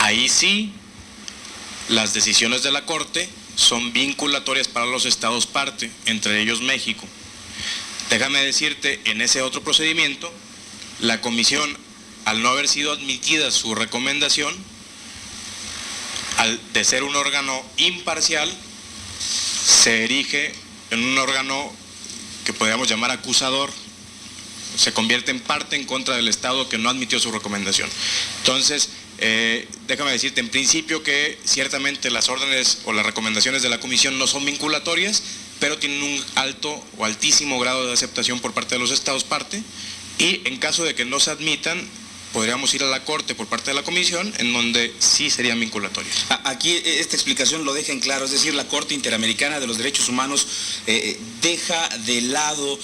Ahí sí, las decisiones de la Corte son vinculatorias para los estados parte, entre ellos México. Déjame decirte, en ese otro procedimiento, la comisión, al no haber sido admitida su recomendación, de ser un órgano imparcial, se erige en un órgano que podríamos llamar acusador, se convierte en parte en contra del Estado que no admitió su recomendación. Entonces, déjame decirte en principio que ciertamente las órdenes o las recomendaciones de la comisión no son vinculatorias, pero tienen un alto o altísimo grado de aceptación por parte de los estados parte, y en caso de que no se admitan, podríamos ir a la Corte por parte de la Comisión, en donde sí serían vinculatorios. Aquí esta explicación lo deja en claro, es decir, la Corte Interamericana de los Derechos Humanos deja de lado,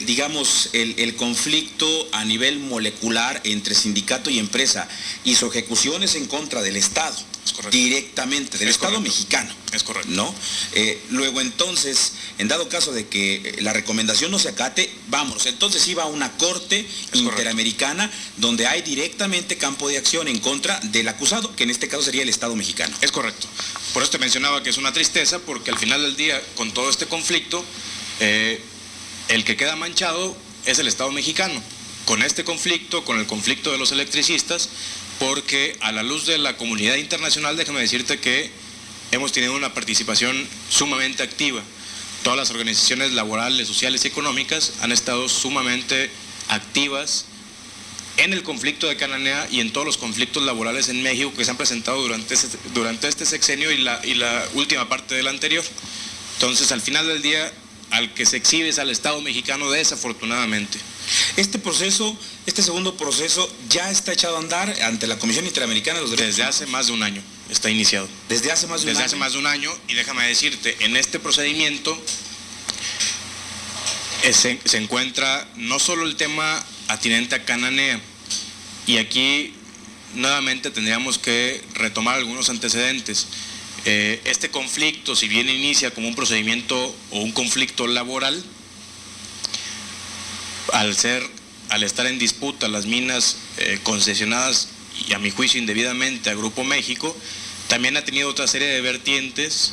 digamos, el conflicto a nivel molecular entre sindicato y empresa, y su ejecución es en contra del Estado, directamente, del Estado mexicano. Es correcto. ¿No? Luego entonces, en dado caso de que la recomendación no se acate, vámonos, entonces iba a una Corte Interamericana donde hay directamente campo de acción en contra del acusado, que en este caso sería el Estado mexicano. Es correcto. Por eso te mencionaba que es una tristeza, porque al final del día, con todo este conflicto, el que queda manchado es el Estado mexicano. Con este conflicto, con el conflicto de los electricistas, porque a la luz de la comunidad internacional, déjame decirte que hemos tenido una participación sumamente activa. Todas las organizaciones laborales, sociales y económicas han estado sumamente activas en el conflicto de Cananea y en todos los conflictos laborales en México que se han presentado durante este sexenio y la última parte del anterior. Entonces, al final del día, al que se exhibe es al Estado mexicano, desafortunadamente. Este segundo proceso ya está echado a andar ante la Comisión Interamericana de los Derechos Humanos. Desde hace más de un año está iniciado. Desde hace más de un año. Desde hace más de un año, y déjame decirte, en este procedimiento se encuentra no solo el tema atinente a Cananea, y aquí nuevamente tendríamos que retomar algunos antecedentes. Este conflicto, si bien inicia como un procedimiento o un conflicto laboral, al estar en disputa las minas concesionadas y a mi juicio indebidamente a Grupo México, también ha tenido otra serie de vertientes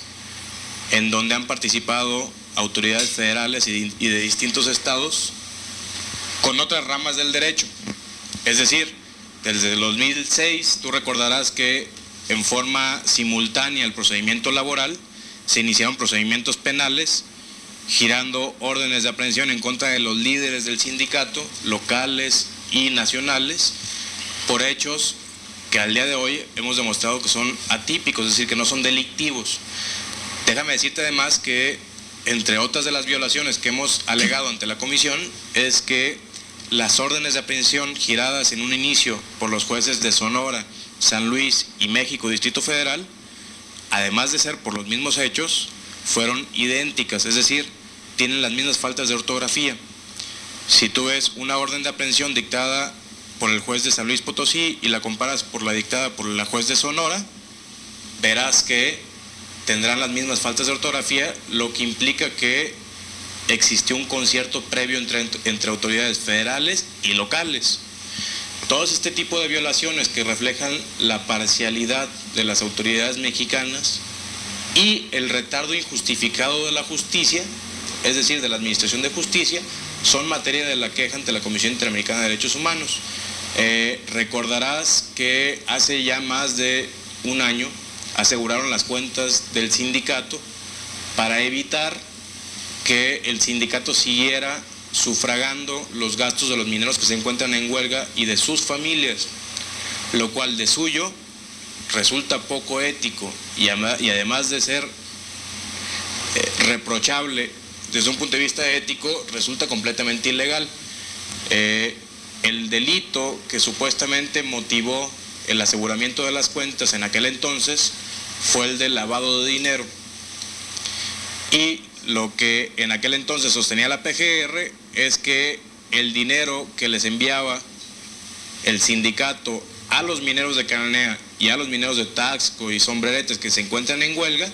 en donde han participado autoridades federales y de distintos estados con otras ramas del derecho. Es decir, desde el 2006 tú recordarás que en forma simultánea al procedimiento laboral se iniciaron procedimientos penales girando órdenes de aprehensión en contra de los líderes del sindicato, locales y nacionales, por hechos que al día de hoy hemos demostrado que son atípicos, es decir, que no son delictivos. Déjame decirte además que, entre otras de las violaciones que hemos alegado ante la comisión, es que las órdenes de aprehensión giradas en un inicio por los jueces de Sonora, San Luis y México Distrito Federal, además de ser por los mismos hechos, fueron idénticas, es decir, tienen las mismas faltas de ortografía. Si tú ves una orden de aprehensión dictada por el juez de San Luis Potosí y la comparas por la dictada por la juez de Sonora, verás que tendrán las mismas faltas de ortografía, lo que implica que existió un concierto previo entre autoridades federales y locales. Todo este tipo de violaciones que reflejan la parcialidad de las autoridades mexicanas y el retardo injustificado de la justicia, es decir, de la Administración de Justicia, son materia de la queja ante la Comisión Interamericana de Derechos Humanos. Recordarás que hace ya más de un año aseguraron las cuentas del sindicato para evitar que el sindicato siguiera sufragando los gastos de los mineros que se encuentran en huelga y de sus familias, lo cual de suyo resulta poco ético y además de ser reprochable desde un punto de vista ético, resulta completamente ilegal. El delito que supuestamente motivó el aseguramiento de las cuentas en aquel entonces fue el de lavado de dinero, y lo que en aquel entonces sostenía la PGR es que el dinero que les enviaba el sindicato a los mineros de Cananea y a los mineros de Taxco y Sombreretes que se encuentran en huelga,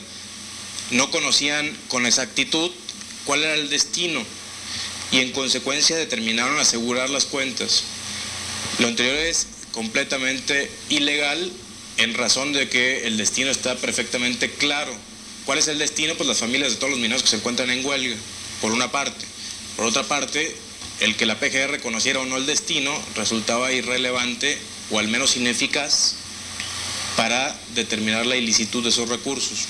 no conocían con exactitud cuál era el destino y en consecuencia determinaron asegurar las cuentas. Lo anterior es completamente ilegal en razón de que el destino está perfectamente claro. ¿Cuál es el destino? Pues las familias de todos los mineros que se encuentran en huelga, por una parte. Por otra parte, el que la PGR conociera o no el destino resultaba irrelevante o al menos ineficaz para determinar la ilicitud de esos recursos.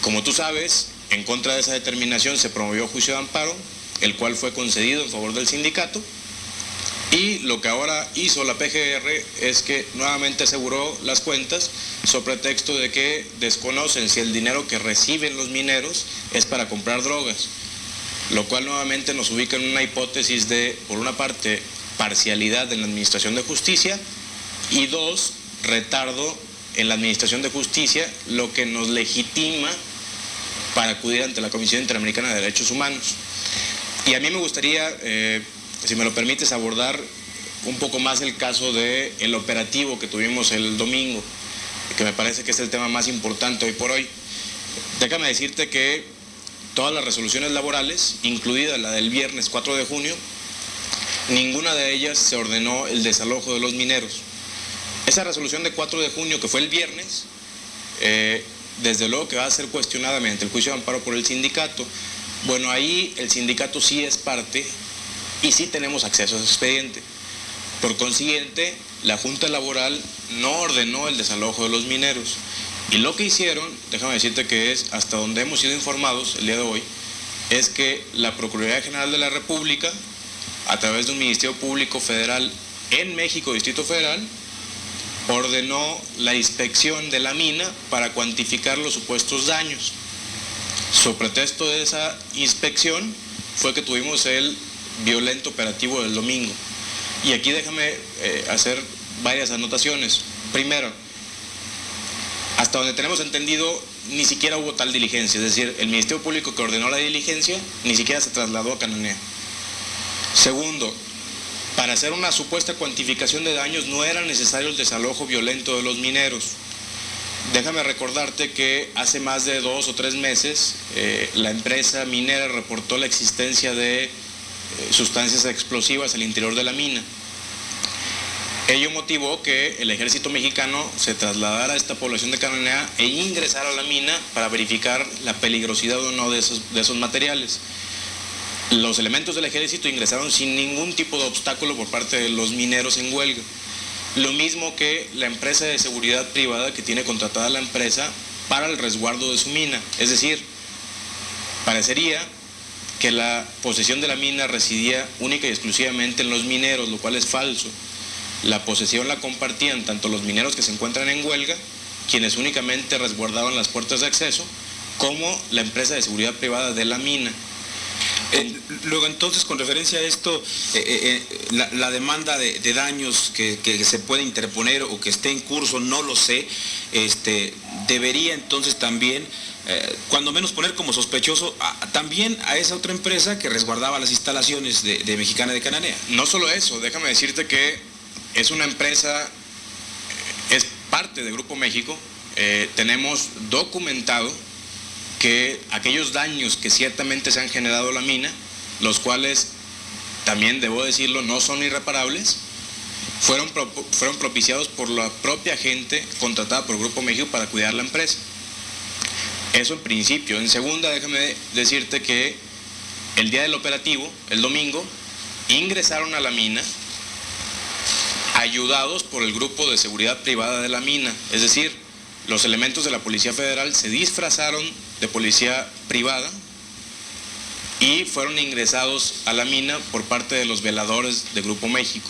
Como tú sabes, en contra de esa determinación se promovió juicio de amparo, el cual fue concedido en favor del sindicato, y lo que ahora hizo la PGR es que nuevamente aseguró las cuentas sobre pretexto de que desconocen si el dinero que reciben los mineros es para comprar drogas, lo cual nuevamente nos ubica en una hipótesis de, por una parte, parcialidad en la administración de justicia, y dos, retardo en la administración de justicia, lo que nos legitima para acudir ante la Comisión Interamericana de Derechos Humanos. Y a mí me gustaría, si me lo permites, abordar un poco más el caso del operativo que tuvimos el domingo, que me parece que es el tema más importante hoy por hoy. Déjame decirte que todas las resoluciones laborales, incluida la del viernes 4 de junio, ninguna de ellas se ordenó el desalojo de los mineros. Esa resolución de 4 de junio, que fue el viernes, desde luego que va a ser cuestionada mediante el juicio de amparo por el sindicato. Bueno, ahí el sindicato sí es parte y sí tenemos acceso a ese expediente. Por consiguiente, la Junta Laboral no ordenó el desalojo de los mineros. Y lo que hicieron, déjame decirte que es, hasta donde hemos sido informados el día de hoy, es que la Procuraduría General de la República, a través de un Ministerio Público Federal en México, Distrito Federal, ordenó la inspección de la mina para cuantificar los supuestos daños. Sobre pretexto de esa inspección fue que tuvimos el violento operativo del domingo. Y aquí déjame hacer varias anotaciones. Primero, hasta donde tenemos entendido, ni siquiera hubo tal diligencia, es decir, el Ministerio Público que ordenó la diligencia ni siquiera se trasladó a Cananea. Segundo, para hacer una supuesta cuantificación de daños no era necesario el desalojo violento de los mineros. Déjame recordarte que hace más de 2 o 3 meses la empresa minera reportó la existencia de sustancias explosivas al interior de la mina. Ello motivó que el ejército mexicano se trasladara a esta población de Cananea e ingresara a la mina para verificar la peligrosidad o no de esos materiales. Los elementos del ejército ingresaron sin ningún tipo de obstáculo por parte de los mineros en huelga. Lo mismo que la empresa de seguridad privada que tiene contratada la empresa para el resguardo de su mina. Es decir, parecería que la posesión de la mina residía única y exclusivamente en los mineros, lo cual es falso. La posesión la compartían tanto los mineros que se encuentran en huelga, quienes únicamente resguardaban las puertas de acceso, como la empresa de seguridad privada de la mina. Luego, entonces, con referencia a esto, la demanda de daños que se puede interponer o que esté en curso, no lo sé, debería entonces también, cuando menos poner como sospechoso también a esa otra empresa que resguardaba las instalaciones de Mexicana de Cananea. No solo eso, déjame decirte que es una empresa, es parte de Grupo México. Tenemos documentado que aquellos daños que ciertamente se han generado a la mina, los cuales, también debo decirlo, no son irreparables, fueron propiciados por la propia gente contratada por Grupo México para cuidar la empresa. Eso en principio. En segunda, déjame decirte que el día del operativo, el domingo, ingresaron a la mina ayudados por el grupo de seguridad privada de la mina. Es decir, los elementos de la Policía Federal se disfrazaron de policía privada y fueron ingresados a la mina por parte de los veladores de Grupo México.